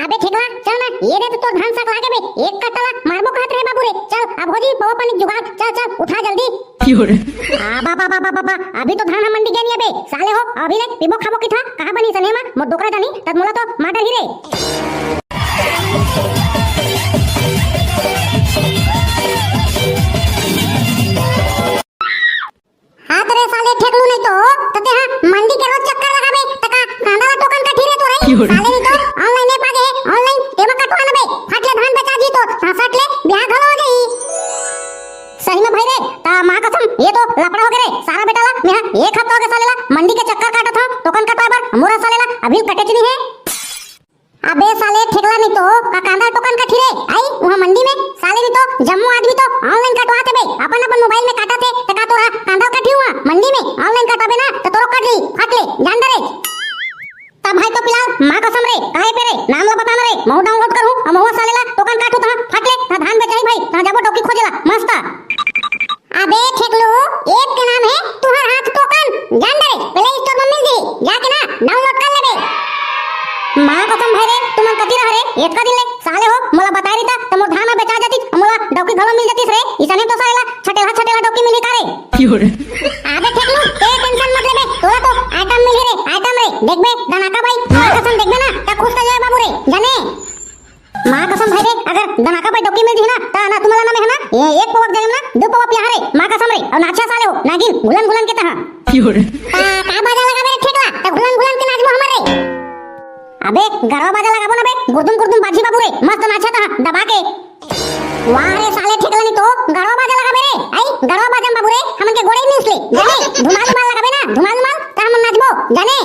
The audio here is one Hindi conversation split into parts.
अबे ठेकला चल ना ये दे तो धान साक लागे बे एक कट्टा मारबो कहत रे बाबू रे चल अब हो जी पवा पानी जुगाड़ चल चल उठा जल्दी बाबा अभी तो धान मंडी गया नहीं बे साले हो अभी ले पिबो खाबो की था कहां बनी सनेमा मोर डोकरा जानी तब मोला तो माटर ही रे हां तेरे साले ठेकलू नहीं तो तते हां मंडी के रोज चक्कर लगाबे तका कांदाला टोकन का ठीरे तो रे साले नहीं तो ऑनलाइन ने पागे ऑनलाइन तेमा कटवा नबे फाटले धान बेचा जी तो 66 ले ब्याह घलो हो गई सही में भाई रे ता मां कसम ये तो लफड़ा हो गए रे सारा बेटा ला मैं एक हफ्ता हो गया साले ला मंडी के चक्कर काटा था टोकन कटवा बार मोरा साले ला अभी कटे नहीं है अबे साले ठेकला नहीं तो का कांदा टोकन का ठीरे आई वहां मंडी में साले नहीं तो जम्मू आदमी तो ऑनलाइन कटवाते बे अपन अपन मोबाइल में काटा थे तका तोरा कांदा कटी हुआ मंडी में ऑनलाइन कटवाबे ना तो तोरो कट ली फाट ले जान दे रे ता भाई तो पिला मां कसम रे काहे पे रे नाम ला बताना रे मो डाउनलोड करू हम वो साले ला टोकन काटू ता फाट ले ता धान बेचाई भाई ता जाबो टोकी खोजेला मस्त अबे ठेकलू एक के नाम है तुम्हार हाथ टोकन जान दे प्ले स्टोर में मिल जी जाके ना डाउनलोड कर लेबे मां कसम भाई रे तुमन कती रह रे एक का दिन ले साले हो मोला बताई रीता त मोर धान बेचा जाती मोला डौकी घलो मिल जाती रे इसने तो साले छटेला डौकी मिली का रे अबे ठेकलू ते टेंशन मत लेबे तोरा तो आइटम मिल रे आइटम रे देखबे दनाका भाई मां कसम देखबे ना त खुश कर जाए बाबू रे जाने मां कसम भाई रे अगर दनाका भाई डौकी मिल जी ना त ना तुम्हारा नाम है ना ये एक पवक जाएम ना दो पवक यहाँ रे मां कसम रे और नाचा साले हो नागिन गुलन के तहा का बाजा लगा रे ठेकला त गुलन के नाचबो हमारे अबे गरवा बाजा लगाबो ना बे गुरदुम बाजी बाबू रे मस्त नाचा तहा दबा के वाह रे साले ठेकला नहीं तो गरवा बाजा लगाबे रे आई गरवा बाजा बाबू रे हमन के गोड़े नहीं उसले जाने धुमाल लगाबे ना धुमाल त हम नाचबो जाने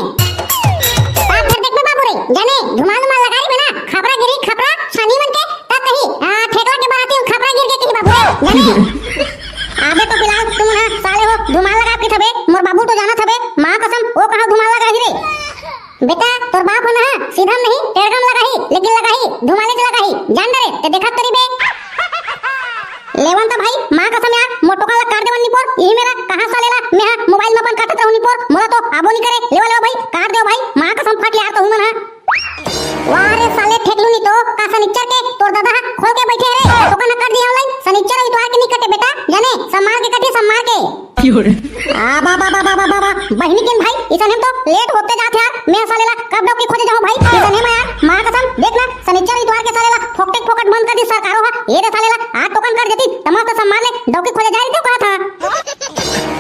ता फिर देखबे बाबू रे जाने धुमाल लगाई बे ना खपरा गिरी खपरा छानी मन के ता कही ठेकला के बनाती हूं खपरा गिर के कही बाबू रे जाने अबे तो फिलहाल तुम ना साले हो धुमाल लगा के थबे मोर बाबू तो जाना थबे मां कसम ओ कहां धुमाल लगा ही रे बेटा तोर बाप हो ना सीधा नहीं टेढ़गम लगाही लेकिन लगाही धुमाले से लगाही जान दे ते देखत तरी बे लेवन तो भाई मां कसम यार मोटोका ला काट देवन नी पर यही मेरा कहां सालेला मैं मोबाइल में अपन काटत रहूनी पर मोला तो आबो नहीं करे लेवा भाई काट दो भाई मां कसम फट यार तो हूं ना वाह रे साले ठेकलू नी तो का सनिच्चर के तोर दादा खोल के बैठे रे तो कना काट दिया ऑनलाइन सनिच्चर इतवार के नहीं कटे बेटा जाने सम्मान के कटे सम्मान के बाबा बहनी किन भाई इतने तो लेट होते जाते यार मैं सालेला कब डॉक्टर खोजे जाऊं भाई इतने में यार मां कसम देखना सनिच्चर इतवार के सालेला फोकट बंद कर दी सरकारों हा ये दे सालेला आज टोकन कर देती तमाम तो सम्मान ले डॉक्टर खोजे जा रही तो कहा था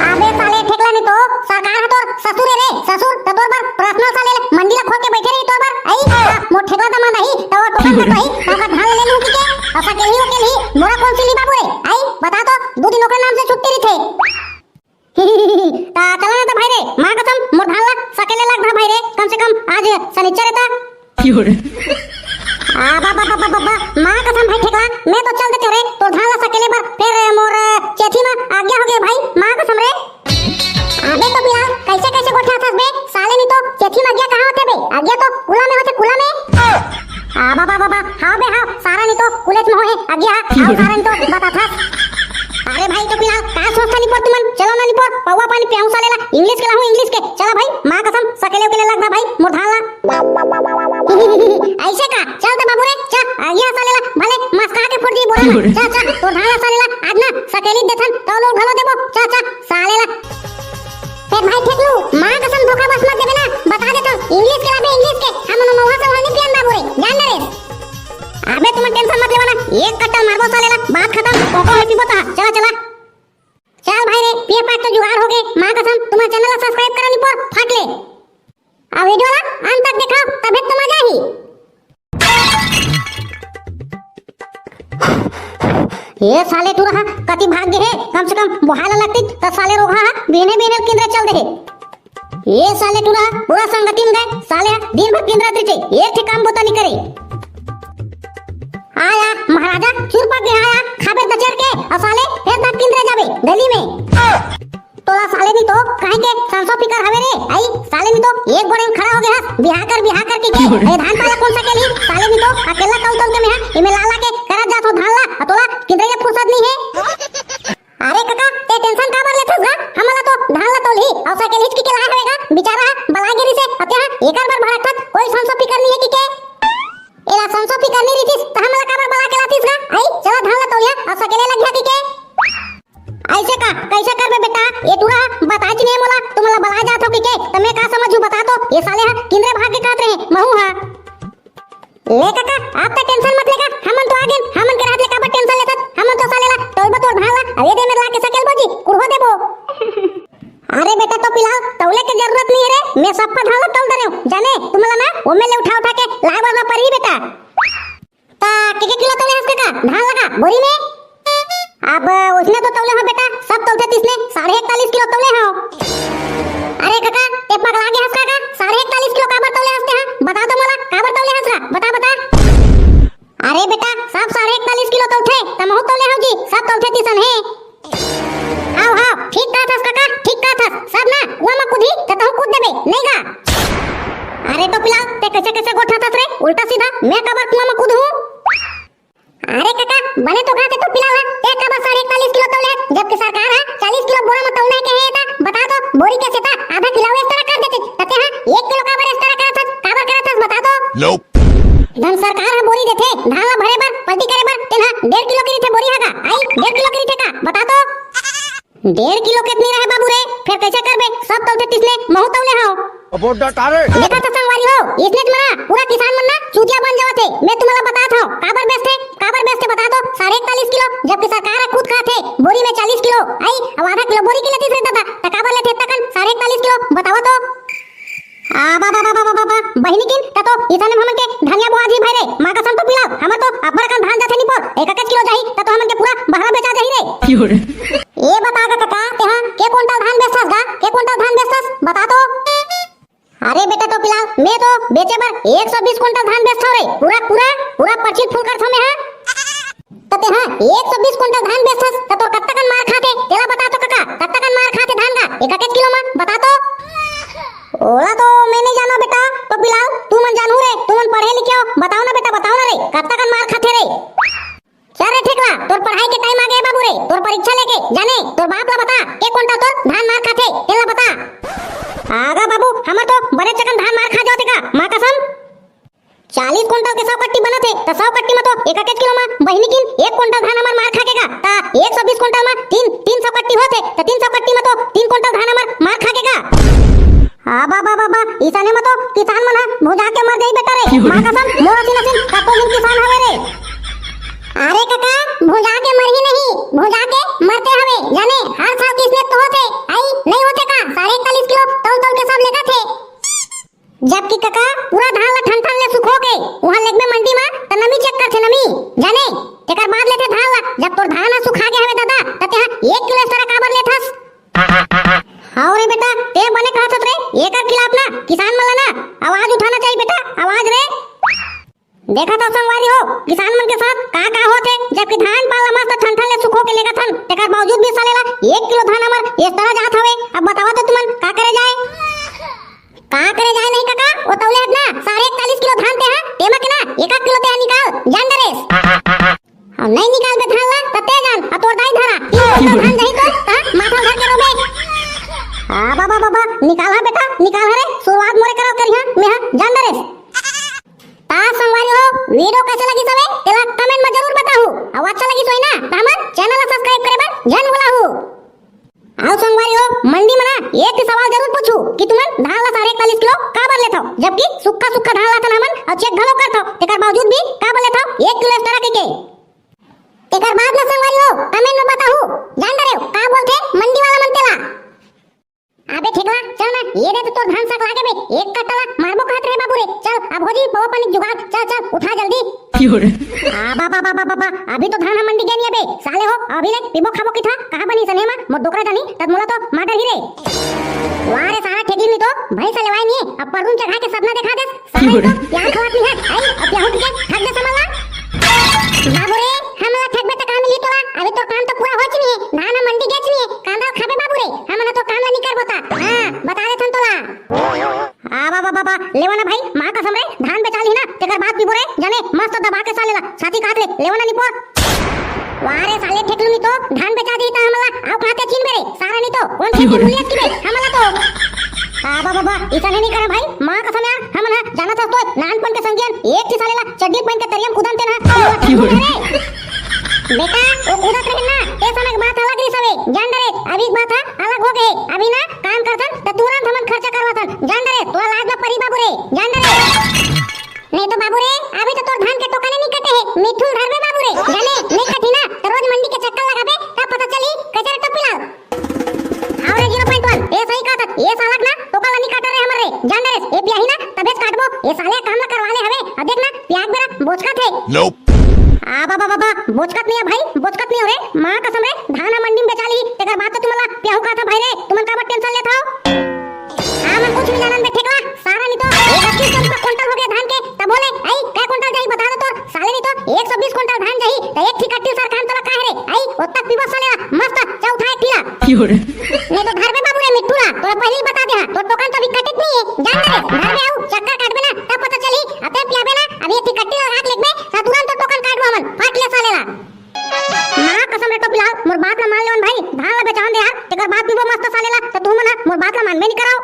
अबे साले ठेकला नहीं तो सरकार हा तोर ससुर रे ससुर त तोर पर पर्सनल साले मंडी ला खोल के बैठे रही तोर पर आई मोर ठेकला त मां नहीं तो टोकन कर भाई तो का धान ले लूं के ऐसा के ही मोरा कौन सी ली बाबू रे आई बता तो दो दिन ओकर नाम से छुट्टी रही थे ता चला ना तो भाई रे मां कसम मोर धान ला सकेले लाग भाई रे कम से कम आज शनिचर था बाबा मां कसम भाई ठेकला मैं तो चल देते रे तो धान ला सकेले पर फिर मोर चेथी में आज्ञा हो गया भाई मां कसम रे अबे तो बिया कैसे गोठा थस बे साले नहीं तो चेथी में आज्ञा कहां होते बे आज्ञा तो कुला में होते कुला में बाबा हां बे हां सारा नहीं तो कुलेच में होए आज्ञा हां सारा नहीं तो बता था अरे भाई तो फिलहाल का सोचता नहीं पर तुमन चलो ना नहीं पर पौवा पानी पियाऊं सालेला इंग्लिश के लाहू इंग्लिश के चला भाई मां कसम सकेले के लगदा भाई मोर धान ला ऐसे का चल तो बाबू रे चल आइया सालेला भले मस्का के फुट जी बोला चल तो धान ला सालेला आज ना सकेली देथन तो लोग घलो देबो चल सालेला ए भाई ठेकलू मां कसम धोखा बस मत देबे ना बता दे तो इंग्लिश के लाबे इंग्लिश के हम नोवा से वाली पियन बाबू रे जान रे अबे तुम टेंशन मत लेना एक कट्टा मारबो सालेला बात खत्म कोको हैप्पी बता चला चल भाई रे पिए पाट तो जुगाड़ हो गए मां कसम तुम्हारा चैनल ला सब्सक्राइब करनी पर फट ले आ वीडियो ला अंत तक देखो तबे तो मजा ही ये साले तू रहा कति भाग्य है कम से कम बुहाला लगती त साले रोहा बेने केंद्र चल दे ये साले तू रहा पूरा संगति में गए साले दिन भर केंद्र त्रिचे एक ठे काम बोता नहीं करे आया महाराजा चुरपा के आया खाबे दचर के असाले फिर तक किंद्रे जाबे दिल्ली में तोला साले नहीं तो काहे के सरसों फिकर हवे रे आई साले नहीं तो एक गोड़े में खड़ा हो गया बिहार कर के ए धान पाला कौन सा केली साले नहीं तो अकेला कौतल के में इमे लाला के करा जा तो धान ला तोला किंद्रे के फुर्सत नहीं है अरे काका ते टेंशन का बर लेथस गा हमला तो धान ला तोली और सा केली की के ला होएगा बेचारा बलागिरी से अत्या एक बार भड़कत कोई सरसों फिकर नहीं है कि के एला सो फिकर नहीं रहीस त हमला काबर बला के लातीस का आई चला धान ला तौलिया और सकेले लग गया के ऐसे का कैसे करबे बेटा ये तुरा बताच नहीं मोला तुमला बला जात हो के तमे का समझू बता तो ये साले हा किंदरे भाग के काट रहे महू हा ले काका आप तो टेंशन मत लेगा हमन तो आगे हमन के रात ले का टेंशन लेत हमन तो साले ला तोड़ बतोड़ भाला अरे दे में ला के सकेल बोजी कुड़हो देबो अरे बेटा तो पिलाओ तौले की जरूरत नहीं है रे मैं सब पर ढाल तौल दे रहा हूं जाने तुमला ना वो में ले उठा उठा के लावा ना परी बेटा ता के किलो तौले हंस का ढाल लगा बोरी में अब उसने तो तौले हो बेटा सब तौलते तिसने 41.5 किलो तौले हो अरे काका ते पगला के हंस का 41.5 किलो काबर तौले हंसते हैं बता दो मोला काबर तौले हंस रहा बता बता अरे बेटा सब 41.5 किलो तौलते तमहु तौले हो जी सब तौलते तिसन है आओ आओ ठीक कहा था काका ठीक कहा था सब ना वो में कूदी त तहु कूद देबे नहीं गा अरे तो पिला ते कैसे गोठा था रे उल्टा सीधा मैं काबर कुआं में कूदूं अरे काका बने तो खाते तो पिलावा ते काबर 41.5 किलो तौले जबकि सरकार है 40 किलो बोरा में तौलने के है था बता तो बोरी कैसे था आधा किलो इस तरह कर देते तते हां 1 किलो काबर इस तरह करा था काबर करा था बता तो Nope. धन सरकार है बोरी देते धाला भरे बर पलटी करे बर तेना 1.5 किलो की थे बोरी हगा आई 1.5 किलो की थे का बता तो 1.5 किलो कितनी रहे बाबू रे फिर कैसे करबे सब तौलते तिसने महु तौले हो अबोट दा तारे देखा तो संगवारी हो इसने तुम्हारा पूरा किसान मन ना चूतिया बन जावत है मैं तुम्हाला बताता हूं काबर बेचते बता दो 41.5 किलो जबकि सरकार खुद खाते बोरी में 40 किलो आई अब आधा किलो बोरी के लेती रहता था त काबर लेते तकन 41.5 किलो बताओ तो आ बाबा बहिनी किन त तो इसाने हमन के धनिया बुआ जी भाई रे मां कसम तो पिलाओ हमर तो अपर kan धान जाथे नी पर 1 किलो जाही त तो हमन के पूरा बहरा बेचा जाही रे ए बता का काका ते हां के क्विंटल धान बेचस गा के क्विंटल धान बेचस बता तो अरे बेटा तो पिलाओ मैं तो बेचे बर 120 क्विंटल धान बेचथौ रे पूरा पर्ची फुल कर थौ मैं हां तते हां 120 क्विंटल धान बेचथस त तो कत्तकन मार खाते तेला बता तो काका कत्तकन मार खाते धान का 1 किलो में बता तो ओला तो मैं नहीं जाना बेटा तो पिलाओ तू मन जानू रे तू मन पढ़े लिखे हो बताओ ना बेटा बताओ ना रे कत्तकन मार खाते रे चल रे ठेकला तोर पढ़ाई के टाइम आ गए बाबू रे तोर परीक्षा लेके जाने तोर बाप ला बता के क्विंटल तोर धान मार खाते तेला बता आगा बाबू हमर तो बड़े चकन धान मार खा जाते का मां कसम 40 क्विंटल के 100 कट्टी बनते त 100 कट्टी में तो 1 किलो में बहिनी किन 1 क्विंटल धान हमर मार खाकेगा ता 120 क्विंटल में 300 कट्टी होते त 300 कट्टी में तो 3 क्विंटल धान हमर मार खाकेगा हां बाबा इसाने में तो किसान मन भुजा के मर जाई बेटा रे मां कसम मोरा सिन कतो दिन किसान हवे रे अरे काका भुजा के मर ही नहीं भुजा के मरते हवे जाने हर साल किसने तो होते आई नहीं होते का 41.5 किलो तौल के सब लेगा थे जबकि काका पूरा धान ला ठन ले सुखो के वहां लेग में मंडी में त नमी चेक कर थे नमी जाने तेकर बाद लेते धान ला जब तोर धान सुखा के हवे दादा तते 1 किलो सारा काबर लेथस हां रे बेटा ते बने कहत रे एकर खिलाफ ना किसान मन ना आवाज उठाना चाहिए बेटा आवाज रे देखा तो संगवारी हो किसान मन के साथ का होते जबकि धान पाला मस्त ठन ले सुखो के लेगा थन तेकर बावजूद भी सालेला 1 किलो धान हमर इस तरह जात हवे अब बतावा तो तुमन का करे जाए नहीं काका वो तौले हट ना 41.5 किलो धान ते हां तेमा के ना 1 किलो ते निकाल जान दरेस हम नहीं निकाल बे धान ला तते जान आ तोर दाई धरा धान नहीं तो हां माथा धर के रोबे हां बाबा निकाल हा बेटा निकाल रे शुरुआत मोरे करो करिहा मैं हां जान दरेस ता संगवारी हो वीडियो कैसा लगी सबे तेला कमेंट में जरूर बताओ और अच्छा लगी तो ना हमर चैनल सब्सक्राइब करे बर जन बोला हो आओ संगवारी हो मंडी में ना एक सवाल जरूर पूछू कि तुमन धान ला 41.5 किलो काबर लेथौ जबकि सुक्का धान ला तन हमन और चेक घलो करथौ तेकर बावजूद भी काबर लेथौ 1 किलो इस तरह के तेकर बाद ना संगवारी हो कमेंट में बताओ जान दरे का बोलथे मंडी वाला मन तेला अबे ठेकला चल ना ये दे तो तोर धान साक लागे बे एक कट्टा मारबो कहत रे बाबू रे चल अब हो जी पवा पानी जुगाड़ चल उठा जल्दी बाबा अभी तो धान हम मंडी गए बे साले हो अभी ले पिबो खाबो की था कहां बनी सनेमा मोर डोकरा जानी तब मोला तो माटर ही रे वारे सारा ठेकी नी तो भाई साले वाई नी अब परदून चढ़ा के सपना दिखा दे साले तो यहाँ खवाती है आई अब यहाँ उठ के ठग दे समला बाबू रे हमला ठग में तो काम मिली तोला अभी तो काम तो पूरा हो ची नहीं धान मंडी गए ची नहीं कांदा खाबे बाबू रे हमला तो काम नहीं कर बोता हां बता दे थन तोला हां बाबा लेवाना भाई मां कसम रे धान बेचा ली ना तेकर बात पिबो रे जाने मस्त दबा के सालेला छाती काट ले लेवाना नी पोर वारे साले ठेकलू नी तो धान बेचा दी ता हमला आउ खाते चीन मेरे सारा नी तो कौन सी मूल्य की बे हमला तो बाबा इतना नहीं करा भाई, मां कसम यार हम ना जाना था तो नानपण के संगियन एक थी सालेला चड्डी पहन के तरियम कूदनते ना बेटा वो कूदत रहे ना ए समय की बात अलग रही सबे जान डरे अभी की बात अलग हो गए अभी ना काम करथन त तुरंत हमन खर्चा करवाथन जान डरे तोरा लाज में परी बाबू रे जान डरे नहीं तो बाबू रे अभी तो तोर धान के टोकने नहीं कटे है मिठू धर में बाबू रे जाने नहीं कटी ना तो रोज मंडी के चक्कर लगाबे तब पता चली कैसे टप्पी लाओ आवरे 0.1 ए सही कहत ये सालक ना टोकला नहीं काट रहे हमरे जान डरे ए बियाही ना तबेच काटबो ये साले काम ना करवाले हवे अब देख ना प्याज बेरा बोचका थे Nope. बाबा बोचकत नहीं है भाई बोचकत नहीं हो रे मां कसम रे धान मंडी में बेचाली तेकर बात तो तुमला प्याहू का था भाई रे तुमन का टेंशन लेत हो हां मैं कुछ नहीं जानन बे ठेकला सारा नहीं तो 180 क्विंटल हो गया धान के तब बोले आई कै क्विंटल जाई बता दे तो साले नहीं तो 120 क्विंटल धान जाई तो एक ठीक कट्टी सरकार तोला काहे रे आई ओत्ता पीबो साले मस्त चौथा एक ठिला नहीं तो घर में बाबू रे मिठूरा तोरा पहले ही बता दे तो दुकान तो अभी कटित नहीं है जान रे घर में आऊ चक्कर काटबे ना तब पता चली अते पियाबे ना अभी एक कट्टी राख लेबे ता तुरंत तो दुकान काटबो हमन फाट ले सालेला मां कसम रे टोपी लाओ मोर बात ना मान लेवन भाई धान ला बेचान दे यार तेकर बात पीबो मस्त सालेला तो तू मना मोर बात ला मानबे नहीं कराओ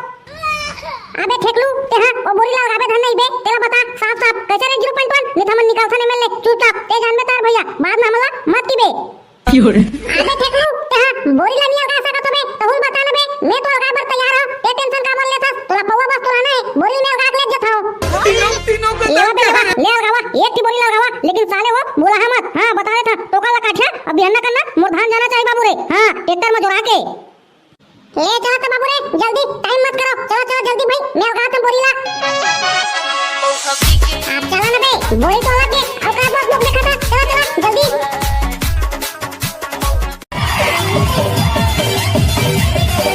अबे ठेकलू ते हां ओ बोरी लाओ गाबे धान नहीं बे तेला बता साफ साफ कैसे रे 0.1 नहीं थमन निकाल थाने में ले चुपचाप ते जान में तार भैया बाद में हमला मत की बे अबे ठेकलू ते हां बोरी ला निया गासा का तो बे तो हुन बता ना बे मैं तो लगा बर तैयार हूं ते टेंशन का मन लेथस तोला पौवा बस तोला नहीं बोरी में गाक ले जथाओ तीनों को ले लगावा एक की बोरी लगावा लेकिन साले वो बोला हम मत हां बता रहा था टोका ला काठिया अब बिहान करना मोर धान जाना चाहिए बाबू रे हां ट्रैक्टर में जोड़ा के ले चलो तो बाबू रे जल्दी टाइम मत करो चलो जल्दी भाई मैं गाता बोरी ला आप चला ना बे बोरी तो